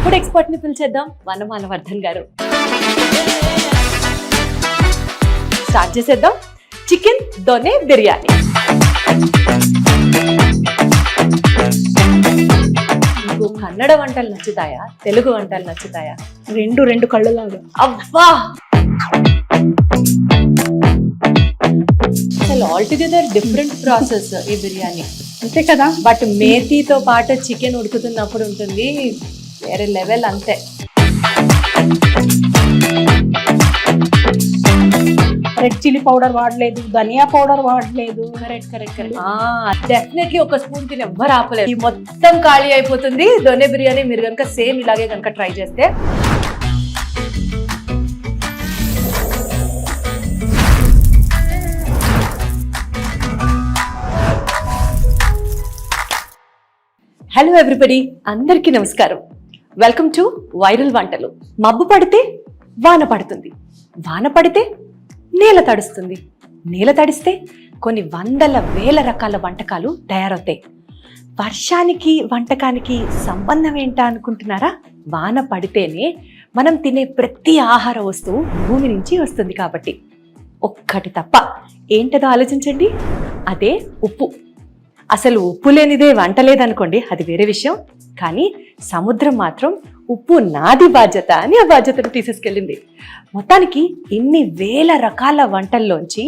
Food expert ని పిలిచేద్దాం, వనమాలవర్ధన్ గారు. Start చేసేద్దాం. చికెన్ దొనే బిర్యానీ. మీకు కన్నడ వంటలు నచ్చుతాయా, తెలుగు వంటలు నచ్చుతాయా? రెండు కళ్ళలాగా. అబ్బా, అసలు ఆల్ టుగెదర్ డిఫరెంట్ ప్రాసెస్ ఈ బిర్యానీ, అంతే కదా. బట్ మేతితో పాటు చికెన్ ఉడుకుతున్నప్పుడు ఉంటుంది వేరే లెవెల్. అంతే. రెడ్ చిల్లీ పౌడర్ వాడలేదు, ధనియా పౌడర్ వాడలేదు. కరెక్ట్. డెఫినెట్లీ ఒక స్పూన్ తిని ఎవ్వరు ఆపలేదు. ఈ మొత్తం ఖాళీ అయిపోతుంది దొనే బిర్యానీ. మీరు కనుక సేమ్ ఇలాగే కనుక ట్రై చేస్తే. హలో ఎవ్రీబడి, అందరికీ నమస్కారం. వెల్కమ్ టు వైరల్ వంటలు. మబ్బు పడితే వాన పడుతుంది, వాన పడితే నేల తడుస్తుంది, నేల తడిస్తే కొన్ని వందల వేల రకాల వంటకాలు తయారవుతాయి. వర్షానికి వంటకానికి సంబంధం ఏంటా అనుకుంటున్నారా? వాన పడితేనే మనం తినే ప్రతి ఆహార వస్తువు భూమి నుంచి వస్తుంది కాబట్టి. ఒక్కటి తప్ప, ఏంటదో ఆలోచించండి, అదే ఉప్పు. అసలు ఉప్పు లేనిదే వంట లేదనుకోండి, అది వేరే విషయం. కానీ సముద్రం మాత్రం ఉప్పు నాది బాధ్యత అని ఆ బాధ్యతను తీసేసుకెళ్ళింది. మొత్తానికి ఇన్ని వేల రకాల వంటల్లోంచి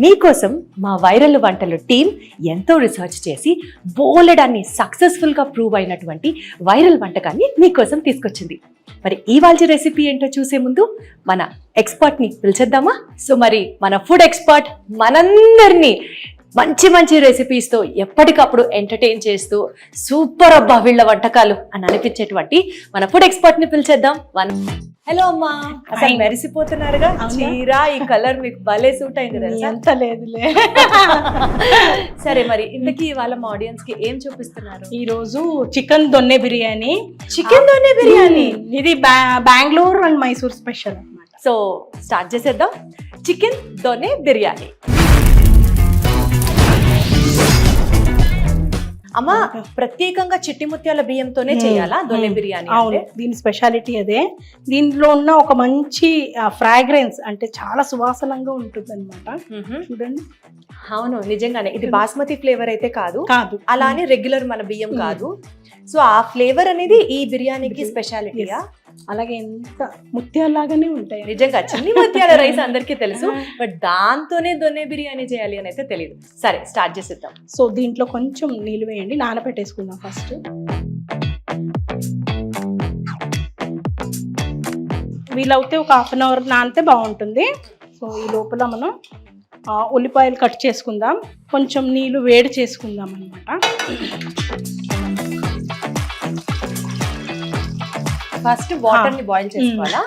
మీకోసం మా వైరల్ వంటలు టీం ఎంతో రీసెర్చ్ చేసి బోలెడాన్ని సక్సెస్ఫుల్గా ప్రూవ్ అయినటువంటి వైరల్ వంటకాన్ని మీకోసం తీసుకొచ్చింది. మరి ఇవాల్టి రెసిపీ ఏంటో చూసే ముందు మన ఎక్స్పర్ట్ని పిలిచేద్దామా? సో మరి మన ఫుడ్ ఎక్స్పర్ట్ మనందరినీ మంచి రెసిపీస్తో ఎప్పటికప్పుడు ఎంటర్టైన్ చేస్తూ సూపర్ అబ్బా వీళ్ళ వంటకాలు అని అనిపించేటువంటి మన ఫుడ్ ఎక్స్పర్ట్ ని పిలిచేద్దాం. హలో అమ్మా, అసలు మెరిసిపోతున్నారుగా. చీర ఈ కలర్ మీకు భలే సూట్ అయింది తెలుసా? ఎంత లేదులే. సరే, మరి ఇంతకీ వాళ్ళ మా ఆడియన్స్ కి ఏం చూపిస్తున్నారు? ఈ రోజు చికెన్ దొన్నె బిర్యానీ. చికెన్ దొన్నె బిర్యానీ ఇది బెంగళూరు అండ్ మైసూర్ స్పెషల్ అన్నమాట. సో స్టార్ట్ చేసేద్దాం. చికెన్ దొన్నె బిర్యానీ. అమ్మా, ప్రత్యేకంగా చిట్టి ముత్యాల బియ్యంతోనే చేయాలా దొన్నె బిర్యానీ? అవును, దీని స్పెషాలిటీ అదే. దీనిలో ఉన్న ఒక మంచి ఫ్రాగ్రెన్స్, అంటే చాలా సువాసనంగా ఉంటుంది అనమాట. చూడండి. అవును, నిజంగానే ఇది బాస్మతి ఫ్లేవర్ అయితే కాదు, అలానే రెగ్యులర్ మన బియ్యం కాదు. సో ఆ ఫ్లేవర్ అనేది ఈ బిర్యానీకి స్పెషాలిటీయా? అలాగే ఎంత ముత్యాలాగానే ఉంటాయి. నిజంగా చిన్ని ముత్యాల రైస్ అందరికీ తెలుసు, బట్ దాంతోనే దొన్నె బిర్యానీ చేయాలి అని అయితే తెలియదు. సరే, స్టార్ట్ చేసేద్దాం. సో దీంట్లో కొంచెం నీళ్ళు వేయండి, నానబెట్టేసుకుందాం ఫస్ట్. వీలవుతే ఒక 1/2 అవర్ నానితే బాగుంటుంది. సో ఈ లోపల మనం ఉల్లిపాయలు కట్ చేసుకుందాం, కొంచెం నీళ్ళు వేడి చేసుకుందాం అన్నమాట. ఫస్ట్ వాటర్ ని బాయిల్ చేసుకోవాలా?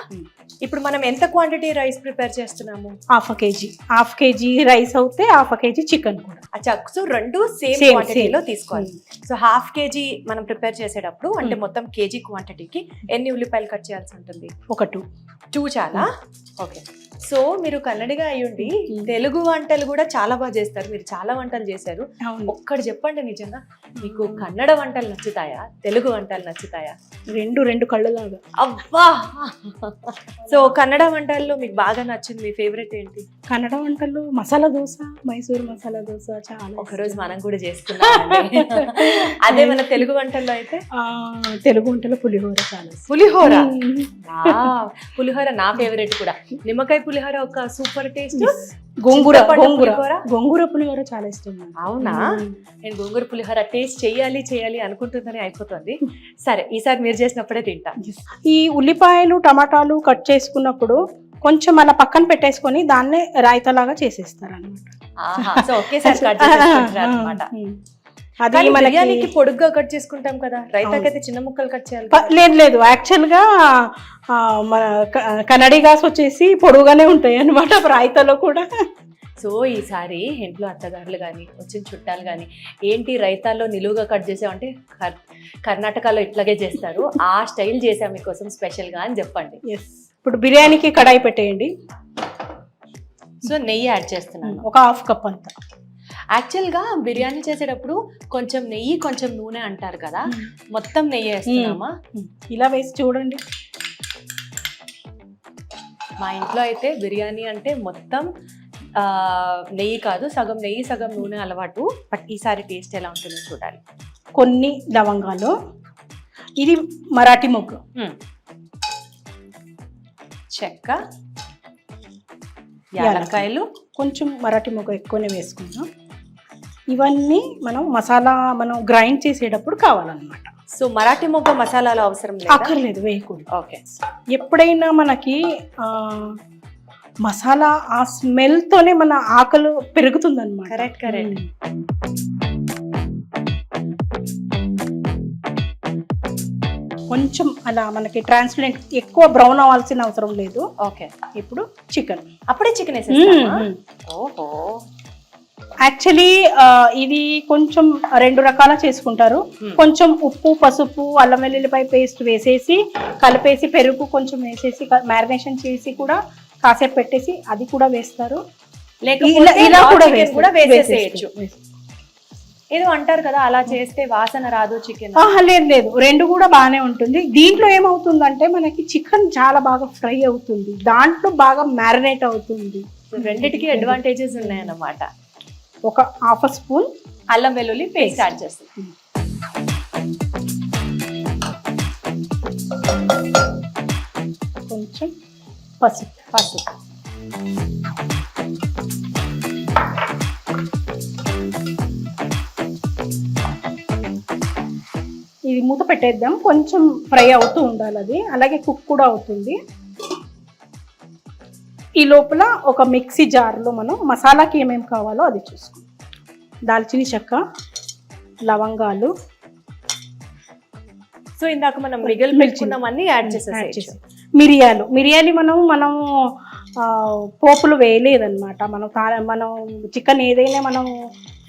ఇప్పుడు మనం ఎంత క్వాంటిటీ రైస్ ప్రిపేర్ చేస్తున్నాము? హాఫ్ కేజీ రైస్ అవుతే 1/2 కేజీ చికెన్ కూడా. అచ్చా, సో రెండు సేమ్ క్వాంటిటీలో తీసుకోవాలి. సో 1/2 కేజీ మనం ప్రిపేర్ చేసేటప్పుడు అంటే మొత్తం కేజీ క్వాంటిటీకి ఎన్ని ఉల్లిపాయలు కట్ చేయాల్సి ఉంటుంది? ఒక 2 చాలా. ఓకే. సో మీరు కన్నడిగా అయ్యుండి తెలుగు వంటలు కూడా చాలా బాగా చేస్తారు. మీరు చాలా వంటలు చేశారు. ఒక్కటి చెప్పండి, నిజంగా మీకు కన్నడ వంటలు నచ్చుతాయా, తెలుగు వంటలు నచ్చుతాయా? రెండు కళ్ళలాగా. అబ్బా. సో కన్నడ వంటల్లో మీకు బాగా నచ్చింది, మీ ఫేవరెట్ ఏంటి? కన్నడ వంటల్లో మసాలా దోశ, మైసూర్ మసాలా దోశ చాలా. ఒకరోజు మనం కూడా చేసుకున్నాం. అదే మన తెలుగు వంటల్లో అయితే తెలుగు వంటలో పులిహోర చాలా. పులిహోర నా ఫేవరెట్ కూడా. నిమ్మకాయ పులిహోర ఒక సూపర్ టేస్ట్. గోంగూర పులిహోర చాలా ఇష్టం. అవునా? నేను గోంగూర పులిహోర టేస్ట్ చేయాలి అనుకుంటుందని అయిపోతుంది. సరే, ఈసారి మీరు చేసినప్పుడే తింటా. ఈ ఉల్లిపాయలు టమాటాలు కట్ చేసుకున్నప్పుడు కొంచెం అలా పక్కన పెట్టేసుకొని దాన్నే రాయితలాగా చేసేస్తారు అనమాట. ఒకేసారి కట్ చేసుకుంటారు అనమాట. అది బిర్యానీకి పొడుగ్గా కట్ చేసుకుంటాం కదా, రైతాకైతే చిన్న ముక్కలు కట్ చేయాలి. లేదు, యాక్చువల్ గా మన కన్నడిగాస్ వచ్చేసి పొడుగానే ఉంటాయి అన్నమాట రాయితలో కూడా. సో ఈసారి ఇంట్లో అత్తగారులు కానీ వచ్చిన చుట్టాలు కానీ ఏంటి రైతాల్లో నిలువుగా కట్ చేసామంటే కర్ణాటకలో ఇట్లాగే చేస్తారు, ఆ స్టైల్ చేసాం మీకోసం స్పెషల్గా అని చెప్పండి. ఇప్పుడు బిర్యానీకి కడాయి పెట్టేయండి. సో నెయ్యి యాడ్ చేస్తున్నాను, ఒక 1/2 కప్ అంతా. యాక్చువల్గా బిర్యానీ చేసేటప్పుడు కొంచెం నెయ్యి కొంచెం నూనె అంటారు కదా, మొత్తం నెయ్యి వేస్తున్నామా? ఇలా వేసి చూడండి. మా ఇంట్లో అయితే బిర్యానీ అంటే మొత్తం నెయ్యి కాదు, సగం నెయ్యి సగం నూనె అలవాటు. బట్ ఈసారి టేస్ట్ ఎలా ఉంటుందో చూడాలి. కొన్ని లవంగాలు, ఇది మరాఠీ మొగ్గు, చెక్క, యాలక్కాయలు, కొంచెం మరాఠీ మొగ్గ ఎక్కువనే వేసుకుందాం. ఇవన్నీ మసాలా మనం గ్రైండ్ చేసేటప్పుడు కావాలన్నమాట. సో మరాఠీ మొగ్గ మసాలాలు అవసరం అక్కర్లేదు, వేయకూడదు. ఓకే. ఎప్పుడైనా మనకి మసాలా ఆ స్మెల్తోనే మన ఆకలి పెరుగుతుంది అనమాట. కరెక్ట్. కొంచెం అలా మనకి ట్రాన్స్పరెంట్, ఎక్కువ బ్రౌన్ అవ్వాల్సిన అవసరం లేదు. ఓకే. ఇప్పుడు చికెన్, అప్పుడే చికెన్ వేసేస్తామా? ఓహో. యాక్చువల్లీ ఇది కొంచెం 2 రకాల చేసుకుంటారు. కొంచెం ఉప్పు, పసుపు, అల్లం వెల్లుల్లిపాయ పేస్ట్ వేసేసి కలిపేసి పెరుగు కొంచెం వేసేసి మ్యారినేషన్ చేసి కూడా కాసేపు పెట్టేసి అది కూడా వేస్తారు. ఇలా కూడా వేసేసేయచ్చు. ఏదో అంటారు కదా, అలా చేస్తే వాసన రాదు చికెన్. లేదు, 2 కూడా బాగానే ఉంటుంది. దీంట్లో ఏమవుతుందంటే మనకి చికెన్ చాలా బాగా ఫ్రై అవుతుంది, దాంట్లో బాగా మ్యారినేట్ అవుతుంది. రెండిటికి అడ్వాంటేజెస్ ఉన్నాయన్నమాట. ఒక 1/2 స్పూన్ అల్లం వెల్లుల్లి పేస్ట్ యాడ్ చేస్తుంది. కొంచెం పసుపు. ఇది మూత పెట్టేద్దాం, కొంచెం ఫ్రై అవుతూ ఉండాలి అది, అలాగే కుక్ కూడా అవుతుంది. ఈ లోపల ఒక మిక్సీ జార్లో మనం మసాలాకి ఏమేమి కావాలో అది చూసుకుందాం. దాల్చిన చెక్క, లవంగాలు. సో ఇందాక మనం మిగిలిన యాడ్ చేసేసి, మిరియాలు మనం పోపులు వేయలేదన్నమాట. మనం చికెన్ ఏదైనా మనం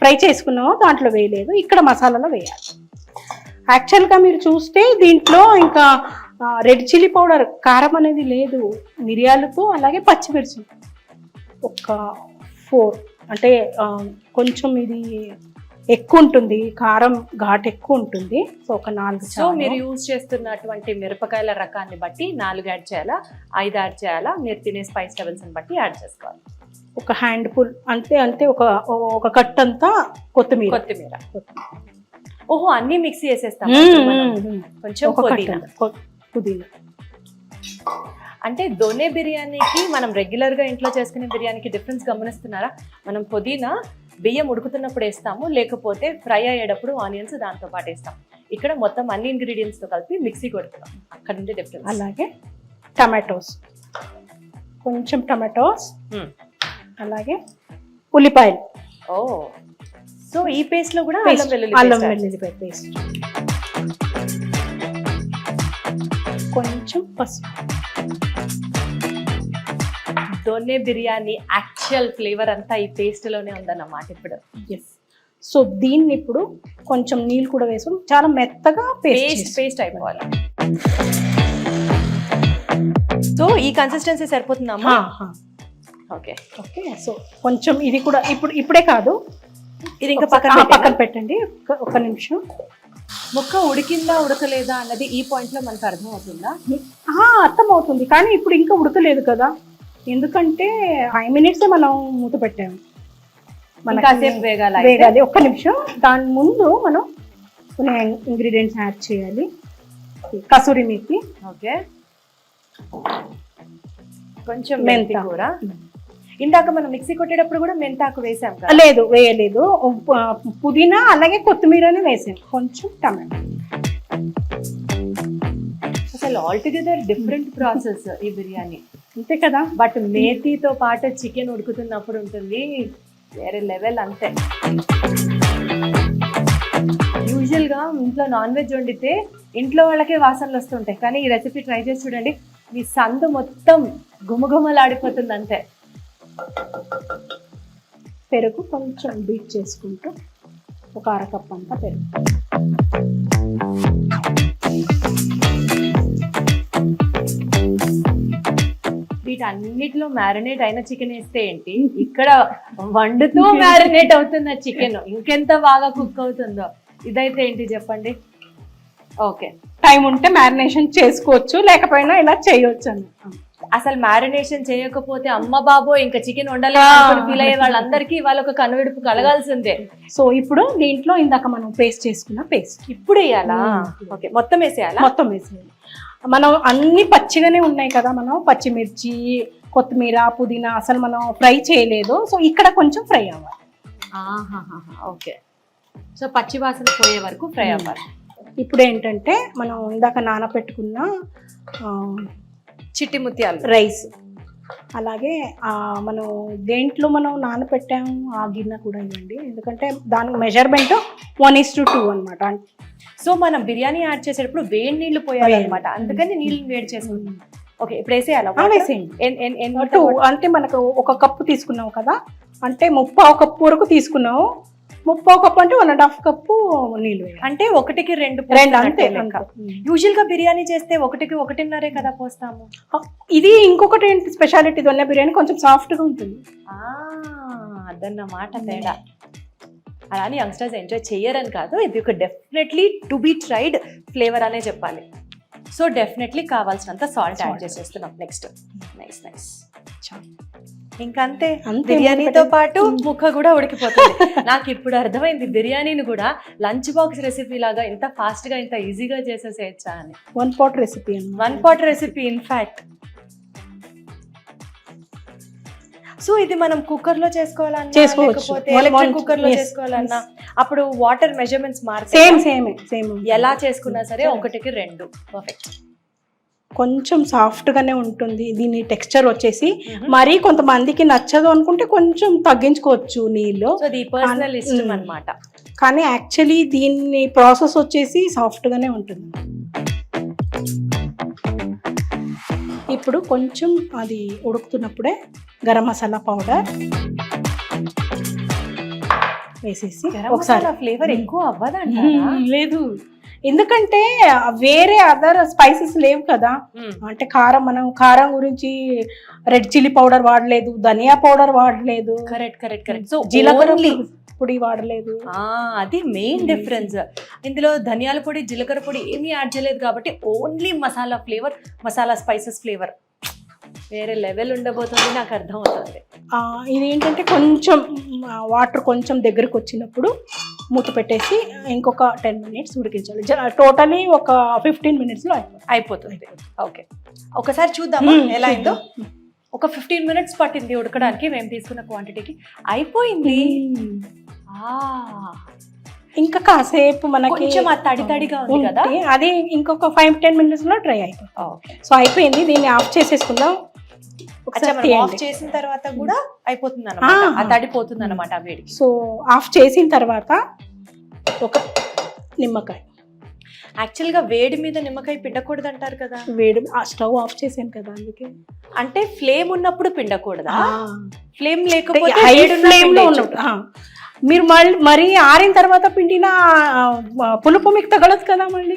ఫ్రై చేసుకున్నామో దాంట్లో వేయలేదు, ఇక్కడ మసాలాలో వేయాలి. యాక్చువల్గా మీరు చూస్తే దీంట్లో ఇంకా రెడ్ చిల్లీ పౌడర్, కారం అనేది లేదు. మిరియాలతో అలాగే పచ్చిమిర్చి ఒక 4, అంటే కొంచెం ఇది ఎక్కువ ఉంటుంది, కారం ఘాట్ ఎక్కువ ఉంటుంది. సో ఒక 4. సో మీరు యూజ్ చేస్తున్నటువంటి మిరపకాయల రకాన్ని బట్టి 4 యాడ్ చేయాలా, 5 యాడ్ చేయాలా, మీరు తినే స్పైస్ లెవెల్స్ బట్టి యాడ్ చేసుకోవాలి. ఒక హ్యాండ్ ఫుల్ అంతే ఒక కట్ అంతా కొత్తిమీర. ఓహో, అన్ని మిక్సీ చేసేస్తాం. కొంచెం పుదీనా. అంటే దొనే బిర్యానీకి మనం రెగ్యులర్ గా ఇంట్లో చేసుకునే బిర్యానీకి డిఫరెన్స్ గమనిస్తున్నారా? మనం పుదీనా బియ్యం ఉడుకుతున్నప్పుడు వేస్తాము, లేకపోతే ఫ్రై అయ్యేటప్పుడు ఆనియన్స్ దాంతో పాటు వేస్తాం. ఇక్కడ మొత్తం అన్ని ఇంగ్రీడియంట్స్ తో కలిపి మిక్సీ కొడుతున్నాం, అక్కడ నుండి డిఫరెన్స్. అలాగే టమాటోస్, కొంచెం టమాటోస్, అలాగే ఉల్లిపాయలు. ఓ, సో ఈ పేస్ట్ లో కూడా అల్లం వెల్లుల్లిపాయ పేస్ట్, కొంచెం పసుపు. దొనే బిర్యానీ యాక్చువల్ ఫ్లేవర్ అంతా ఈ పేస్ట్ లోనే ఉందన్నమాట ఇప్పుడు. ఎస్. సో దీన్ని ఇప్పుడు కొంచెం నీళ్ళు కూడా వేసుకుని చాలా మెత్తగా పేస్ట్ అయిపోవాలి. సో ఈ కన్సిస్టెన్సీ సరిపోతుందమ్మా? ఓకే. సో కొంచెం ఇది కూడా ఇప్పుడే కాదు, ఇది ఇంకా పక్కన పెట్టండి. ఒక నిమిషం. ముక్క ఉడికిందా ఉడకలేదా అన్నది ఈ పాయింట్ లో మనకు అర్థం అవుతుందా? అర్థం అవుతుంది, కానీ ఇప్పుడు ఇంకా ఉడకలేదు కదా, ఎందుకంటే 5 minutes మనం మూత పెట్టాము. కాసేపు వేగాలి. ఒక్క నిమిషం. దాని ముందు మనం కొన్ని ఇంగ్రీడియంట్స్ యాడ్ చేయాలి. కసూరి మేతి, ఓకే, కొంచెం మెంతి కూర. ఇందాక మనం మిక్సీ కొట్టేటప్పుడు కూడా మెంతాకు వేసాం కదా? లేదు, వేయలేదు. పుదీనా అలాగే కొత్తిమీరనే వేసాం, కొంచెం టమాటో. అసలు ఆల్టుగెదర్ డిఫరెంట్ ప్రాసెస్ ఈ బిర్యానీ, అంతే కదా. బట్ మేతితో పాటు చికెన్ ఉడుకుతున్నప్పుడు ఉంటుంది వేరే లెవెల్. అంతే. యూజువల్గా ఇంట్లో నాన్ వెజ్ వండితే ఇంట్లో వాళ్ళకే వాసనలు వస్తుంటాయి, కానీ ఈ రెసిపీ ట్రై చేసి చూడండి, మీ సందు మొత్తం గుమగుమలాడిపోతుంది. అంతే. పెరుగు కొంచెం బీట్ చేసుకుంటూ ఒక 1/2 కప్ అంతా పెరుగు. అన్నిట్లో మ్యారినేట్ అయిన చికెన్ వేస్తే ఏంటి, ఇక్కడ వండుతూ మ్యారినేట్ అవుతుంది చికెన్, ఇంకెంత బాగా కుక్ అవుతుందో. ఇదైతే ఏంటి చెప్పండి. ఓకే, టైం ఉంటే మ్యారినేషన్ చేసుకోవచ్చు, లేకపోయినా ఇలా చేయొచ్చు అని. అసలు మ్యారినేషన్ చేయకపోతే అమ్మ బాబో ఇంకా చికెన్ వండలేదు ఫీల్ అయ్యే వాళ్ళందరికీ ఇవాళ ఒక కనువిడుపు కలగాల్సిందే. సో ఇప్పుడు దీంట్లో ఇందాక మనం పేస్ట్ చేసుకున్న పేస్ట్ ఇప్పుడు వేయాలా? ఓకే, మొత్తం వేసేయాలా? మొత్తం వేసేయాలి. మనం అన్ని పచ్చిగానే ఉన్నాయి కదా, మనం పచ్చిమిర్చి, కొత్తిమీర, పుదీనా అసలు మనం ఫ్రై చేయలేదు. సో ఇక్కడ కొంచెం ఫ్రై అవ్వాలి. ఓకే, సో పచ్చి వాసన పోయే వరకు ఫ్రై అవ్వాలి. ఇప్పుడు ఏంటంటే మనం ఇందాక నానబెట్టుకున్న చిట్టి ముత్యాలు రైస్, అలాగే మనం దేంట్లో మనం నానబెట్టాము ఆ గిన్నె కూడా ఇవ్వండి, ఎందుకంటే దానికి మెజర్మెంట్ 1:2 అనమాట. సో మనం బిర్యానీ యాడ్ చేసేటప్పుడు వేడి నీళ్లు పోయాలి అనమాట, అందుకని నీళ్ళు వేడి చేసుకుంటాం. ఓకే, ఇప్పుడు వేసేయాలా? వేసేయండి. 2 అంటే మనకు 1 కప్పు తీసుకున్నావు కదా, అంటే 3/4 కప్పు వరకు తీసుకున్నావు. 3/4 కప్పు అంటే 1.5 కప్పు నీళ్ళు, అంటే 1కి 2 అంతే. యూజువల్ గా బిర్యానీ చేస్తే 1కి 1.5 కదా పోస్తాము. ఇది ఇంకొకటి ఏంటి స్పెషాలిటీ, దొన్న బిర్యానీ కొంచెం సాఫ్ట్ గా ఉంటుంది. అదన్నమాట తేడా. అలానే యంగ్స్టర్స్ ఎంజాయ్ చెయ్యరని కాదు, ఇది ఒక definitely to be tried flavour అనే చెప్పాలి. సో డెఫినెట్లీ కావాల్సినంత సాల్ట్ యాడ్ చేసేస్తున్నాం. నెక్స్ట్ నైస్ నైస్, ఇంకంతే. బిర్యానీతో పాటు ముక్క కూడా ఉడికిపోతుంది. నాకు ఇప్పుడు అర్థమైంది బిర్యానీని కూడా లంచ్ బాక్స్ రెసిపీ లాగా ఇంత ఫాస్ట్ గా ఇంత ఈజీగా చేసేసేయచ్చా అని. 1 pot recipe, 1 pot recipe in fact. So ఇది మనం కుక్కర్ లో చేసుకోవాలన్నా, లేకపోతే ఎలక్ట్రిక్ కుక్కర్ లో చేసుకోవాలన్నా అప్పుడు వాటర్ మెజర్మెంట్స్ సేమ్ ఎలా చేసుకున్నా సరే 1కి 2 పర్ఫెక్ట్. కొంచెం సాఫ్ట్ గానే ఉంటుంది దీని టెక్స్చర్ వచ్చేసి. మరి కొంతమందికి నచ్చదు అనుకుంటే కొంచెం తగ్గించుకోవచ్చు నీళ్ళు, పర్సనల్ ఇష్టం అన్నమాట. కానీ యాక్చువల్లీ దీని ప్రాసెస్ వచ్చేసి సాఫ్ట్ గానే ఉంటుంది. ఇప్పుడు కొంచెం అది ఉడుకుతున్నప్పుడే గరం మసాలా పౌడర్ వేసేసి ఒకసారి. ఫ్లేవర్ ఎక్కువ అవ్వదంటారా? లేదు, ఎందుకంటే వేరే అదర్ స్పైసెస్ లేవు కదా. అంటే మనం కారం గురించి రెడ్ చిల్లీ పౌడర్ వాడలేదు, ధనియా పౌడర్ వాడలేదు, కరెక్ట్. సో జీలకర్ర పొడి వాడలేదు. అది మెయిన్ డిఫరెన్స్. ఇందులో ధనియాల పొడి, జీలకర్ర పొడి ఏమీ యాడ్ చేయలేదు కాబట్టి only masala flavour, masala spices flavour వేరే లెవెల్ ఉండబోతుంది, నాకు అర్థం అవుతుంది. ఇది ఏంటంటే కొంచెం వాటర్ కొంచెం దగ్గరకు వచ్చినప్పుడు మూత పెట్టేసి ఇంకొక 10 minutes ఉడికించాలి. టోటలీ ఒక 15 minutes లో అయిపోతుంది. ఓకే, ఒకసారి చూద్దామా ఎలా అయిందో. ఒక 15 minutes పట్టింది ఉడకడానికి మేము తీసుకున్న క్వాంటిటీకి. అయిపోయింది. ఇంకా కాసేపు మనకి కొంచెం తడిగా ఉంది కదా, అది ఇంకొక 5-10 minutes లో డ్రై అయిపోతుంది. సో అయిపోయింది, దీన్ని ఆఫ్ చేసేసుకుందాం. ఆఫ్ చేసిన తర్వాత కూడా అయిపోతుంది అన్నమాట, తడిపోతుంది అన్నమాట వేడికి. సో ఆఫ్ చేసిన తర్వాత ఒక నిమ్మకాయ, యాక్చువల్గా వేడి మీద నిమ్మకాయ పిండకూడదు అంటారు కదా. వేడి స్టవ్ ఆఫ్ చేసాను కదా అందుకే. అంటే ఫ్లేమ్ ఉన్నప్పుడు పిండకూడదా? ఫ్లేమ్ లేకపోతే మీరు మరీ ఆరిన తర్వాత పిండిన పులుపు మీకు తగలదు కదా మళ్ళీ.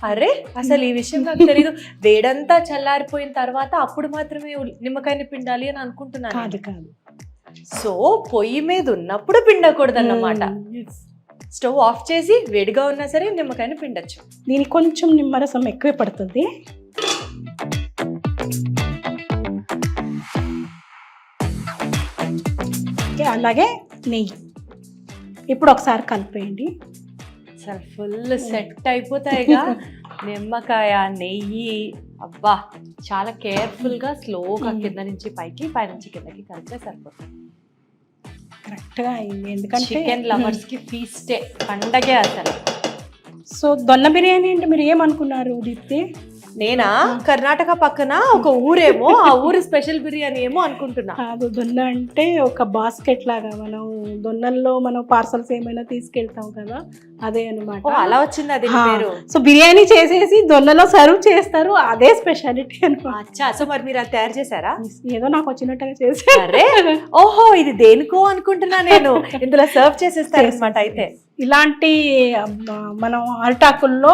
అరే అసలు ఈ విషయం నాకు తెలీదు. వేడంతా చల్లారిపోయిన తర్వాత అప్పుడు మాత్రమే నిమ్మకాయని పిండాలి అని అనుకుంటున్నాను. కాదు. సో పొయ్యి మీద ఉన్నప్పుడు పిండకూడదు అన్నమాట. స్టవ్ ఆఫ్ చేసి వేడిగా ఉన్నా సరే నిమ్మకాయని పిండొచ్చు. దీనికి కొంచెం నిమ్మరసం ఎక్కువే పడుతుంది. అలాగే నెయ్యి ఇప్పుడు ఒకసారి కలిపేయండి. అసలు ఫుల్ సెట్ అయిపోతాయిగా నిమ్మకాయ, నెయ్యి. అబ్బా, చాలా కేర్ఫుల్గా స్లోగా కింద నుంచి పైకి, పై నుంచి కిందకి కలిపే సరిపోతుంది. కరెక్ట్గా అయింది, ఎందుకంటే చికెన్ లవర్స్ కి ఫీస్టే, పండగే అసలు. సో దొన్న బిర్యానీ అంటే మీరు ఏమనుకున్నారు దీప్తి? నేనా కర్ణాటక పక్కన ఒక ఊరేమో, ఆ ఊరు స్పెషల్ బిర్యానీ ఏమో అనుకుంటున్నా. కాదు, దొన్న అంటే ఒక బాస్కెట్ లాగా మనం దొన్నల్లో మనం పార్సల్స్ ఏమైనా తీసుకెళ్తాం కదా, అదే అనమాట. అలా వచ్చింది అది పేరు. సో బిర్యానీ చేసేసి దొన్నలో సర్వ్ చేస్తారు, అదే స్పెషాలిటీ అనమాట. సో మరి మీరు అది తయారు చేశారా? ఏదో నాకు వచ్చినట్టుగా చేశారు. ఓహో, ఇది దేనికో అనుకుంటున్నా నేను. ఇందులో సర్వ్ చేసేస్తారు అనమాట. అయితే ఇలాంటి మనం అరిటాకుల్లో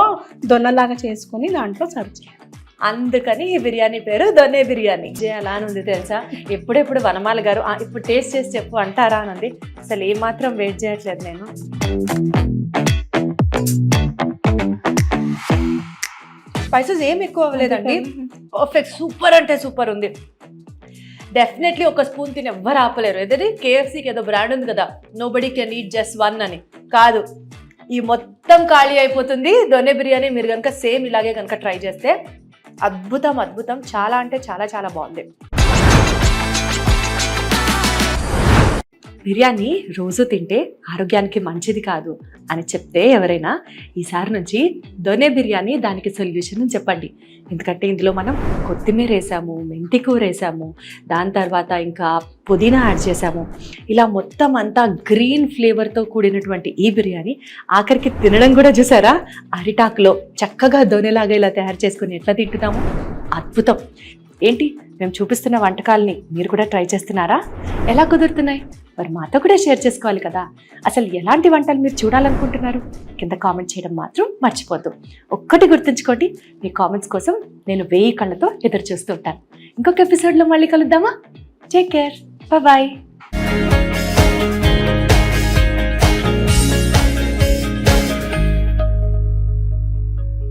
దొన్నలాగా చేసుకుని దాంట్లో సర్వ్ చేయాలి. అందుకని ఈ బిర్యానీ పేరు దొన్నే బిర్యానీ. అలా అని ఉంది తెలుసా. ఎప్పుడెప్పుడు వనమాల గారు ఇప్పుడు టేస్ట్ చేసి చెప్పు అంటారా అని ఉంది. అసలు ఏమాత్రం వెయిట్ చేయట్లేదు నేను. స్పైసెస్ ఏం ఎక్కువ అవ్వలేదండి, పర్ఫెక్ట్, సూపర్ అంటే సూపర్ ఉంది. డెఫినెట్లీ ఒక స్పూన్ తిని ఎవ్వరు ఆపలేరు. ఏదైతే కేఎఫ్సీకి ఏదో బ్రాండ్ ఉంది కదా, nobody can eat just one అని. కాదు, ఈ మొత్తం ఖాళీ అయిపోతుంది దొన్నే బిర్యానీ. మీరు కనుక సేమ్ ఇలాగే కనుక ట్రై చేస్తే అద్భుతం అద్భుతం, చాలా అంటే చాలా చాలా బాగుంది. బిర్యానీ రోజు తింటే ఆరోగ్యానికి మంచిది కాదు అని చెప్తే ఎవరైనా ఈసారి నుంచి దొన్నే బిర్యానీ దానికి సొల్యూషన్ అని చెప్పండి. ఎందుకంటే ఇందులో మనం కొత్తిమీర వేసాము, మెంతి కూర వేసాము, దాని తర్వాత ఇంకా పుదీనా యాడ్ చేసాము. ఇలా మొత్తం అంతా గ్రీన్ ఫ్లేవర్తో కూడినటువంటి ఈ బిర్యానీ ఆఖరికి తినడం కూడా చూసారా, అరిటాకులో చక్కగా దొనెలాగా ఇలా తయారు చేసుకుని ఎట్లా తింటున్నాము, అద్భుతం. ఏంటి, మేము చూపిస్తున్న వంటకాలని మీరు కూడా ట్రై చేస్తున్నారా? ఎలా కుదురుతున్నాయి? మరి మాతో కూడా షేర్ చేసుకోవాలి కదా. అసలు ఎలాంటి వంటలు మీరు చూడాలనుకుంటున్నారు కింద కామెంట్ చేయడం మాత్రం మర్చిపోద్దు. ఒక్కటి గుర్తుంచుకోండి, మీ కామెంట్స్ కోసం నేను 1000 కళ్ళతో ఎదురు చూస్తూ ఉంటాను. ఇంకొక ఎపిసోడ్లో మళ్ళీ కలుద్దామా? Take care, bye.